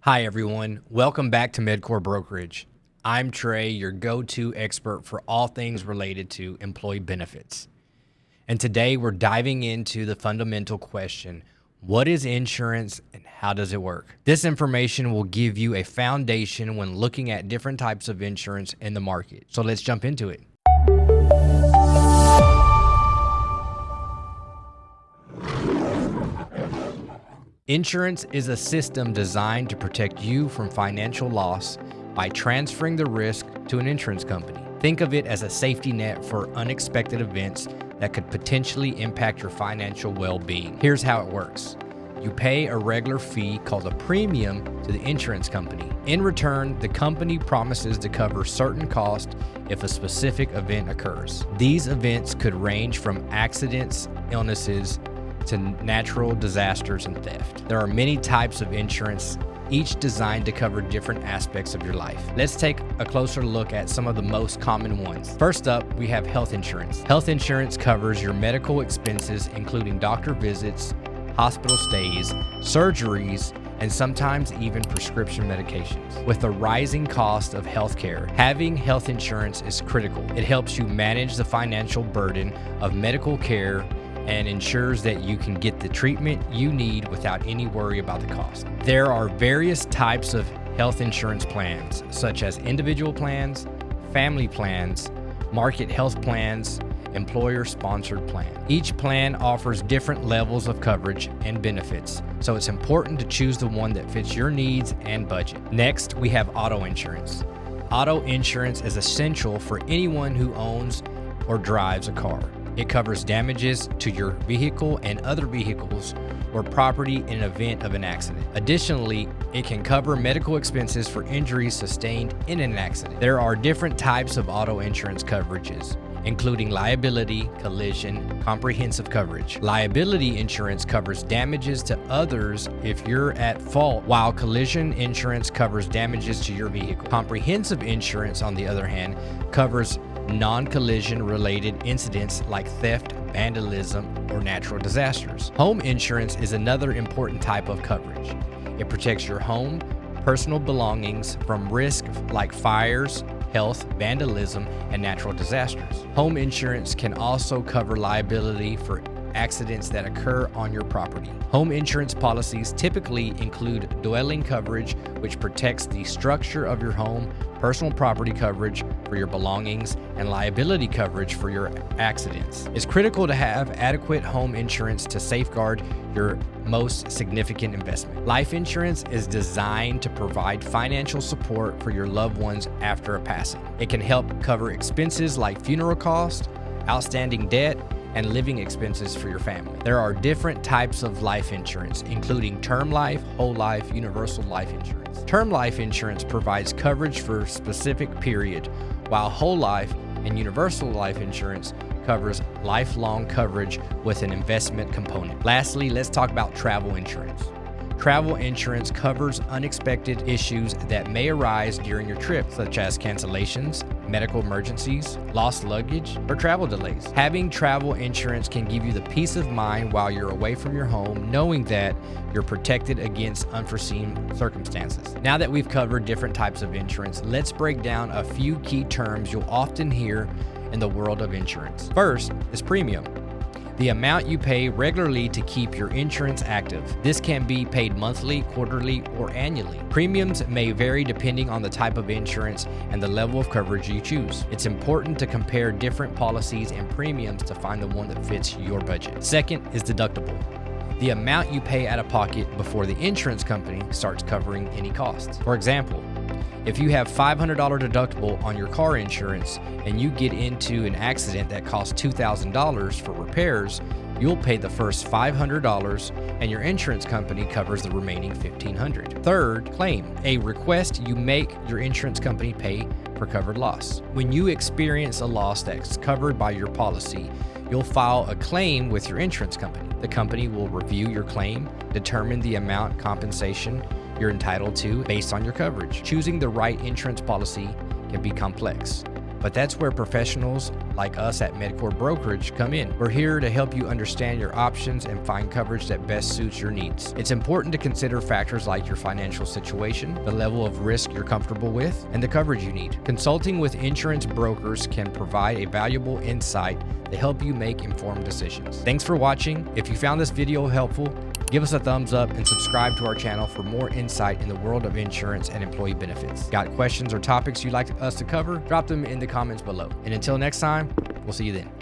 Hi everyone, welcome back to Medcore Brokerage. I'm Trey, your go-to expert for all things related to employee benefits. And today we're diving into the fundamental question, what is insurance and how does it work? This information will give you a foundation when looking at different types of insurance in the market. So let's jump into it. Insurance is a system designed to protect you from financial loss by transferring the risk to an insurance company. Think of it as a safety net for unexpected events that could potentially impact your financial well-being. Here's how it works. You pay a regular fee called a premium to the insurance company. In return, the company promises to cover certain costs if a specific event occurs. These events could range from accidents, illnesses, to natural disasters and theft. There are many types of insurance, each designed to cover different aspects of your life. Let's take a closer look at some of the most common ones. First up, we have health insurance. Health insurance covers your medical expenses, including doctor visits, hospital stays, surgeries, and sometimes even prescription medications. With the rising cost of healthcare, having health insurance is critical. It helps you manage the financial burden of medical care and ensures that you can get the treatment you need without any worry about the cost. There are various types of health insurance plans, such as individual plans, family plans, market health plans, employer-sponsored plans. Each plan offers different levels of coverage and benefits, so it's important to choose the one that fits your needs and budget. Next, we have auto insurance. Auto insurance is essential for anyone who owns or drives a car. It covers damages to your vehicle and other vehicles or property in an event of an accident. Additionally, it can cover medical expenses for injuries sustained in an accident. There are different types of auto insurance coverages, including liability, collision, comprehensive coverage. Liability insurance covers damages to others if you're at fault, while collision insurance covers damages to your vehicle. Comprehensive insurance, on the other hand, covers non-collision related incidents like theft, vandalism, or natural disasters. Home insurance is another important type of coverage. It protects your home, personal belongings from risk like fires, health, vandalism, and natural disasters. Home insurance can also cover liability for accidents that occur on your property. Home insurance policies typically include dwelling coverage, which protects the structure of your home, personal property coverage for your belongings, and liability coverage for your accidents. It's critical to have adequate home insurance to safeguard your most significant investment. Life insurance is designed to provide financial support for your loved ones after a passing. It can help cover expenses like funeral costs, outstanding debt, and living expenses for your family. There are different types of life insurance, including term life, whole life, universal life insurance. Term life insurance provides coverage for a specific period, while whole life and universal life insurance covers lifelong coverage with an investment component. Lastly, let's talk about travel insurance. Travel insurance covers unexpected issues that may arise during your trip, such as cancellations, medical emergencies, lost luggage, or travel delays. Having travel insurance can give you the peace of mind while you're away from your home, knowing that you're protected against unforeseen circumstances. Now that we've covered different types of insurance, let's break down a few key terms you'll often hear in the world of insurance. First is premium. The amount you pay regularly to keep your insurance active. This can be paid monthly, quarterly, or annually. Premiums may vary depending on the type of insurance and the level of coverage you choose. It's important to compare different policies and premiums to find the one that fits your budget. Second is deductible. The amount you pay out of pocket before the insurance company starts covering any costs. For example, if you have $500 deductible on your car insurance and you get into an accident that costs $2,000 for repairs, you'll pay the first $500 and your insurance company covers the remaining $1,500. Third, claim. A request you make your insurance company pay for covered loss. When you experience a loss that's covered by your policy, you'll file a claim with your insurance company. The company will review your claim, determine the amount compensation you're entitled to based on your coverage. Choosing the right insurance policy can be complex. But that's where professionals like us at Medcore Brokerage come in. We're here to help you understand your options and find coverage that best suits your needs. It's important to consider factors like your financial situation, the level of risk you're comfortable with, and the coverage you need. Consulting with insurance brokers can provide a valuable insight to help you make informed decisions. Thanks for watching. If you found this video helpful, give us a thumbs up and subscribe to our channel for more insight in the world of insurance and employee benefits. Got questions or topics you'd like us to cover? Drop them in the comments below. And until next time, we'll see you then.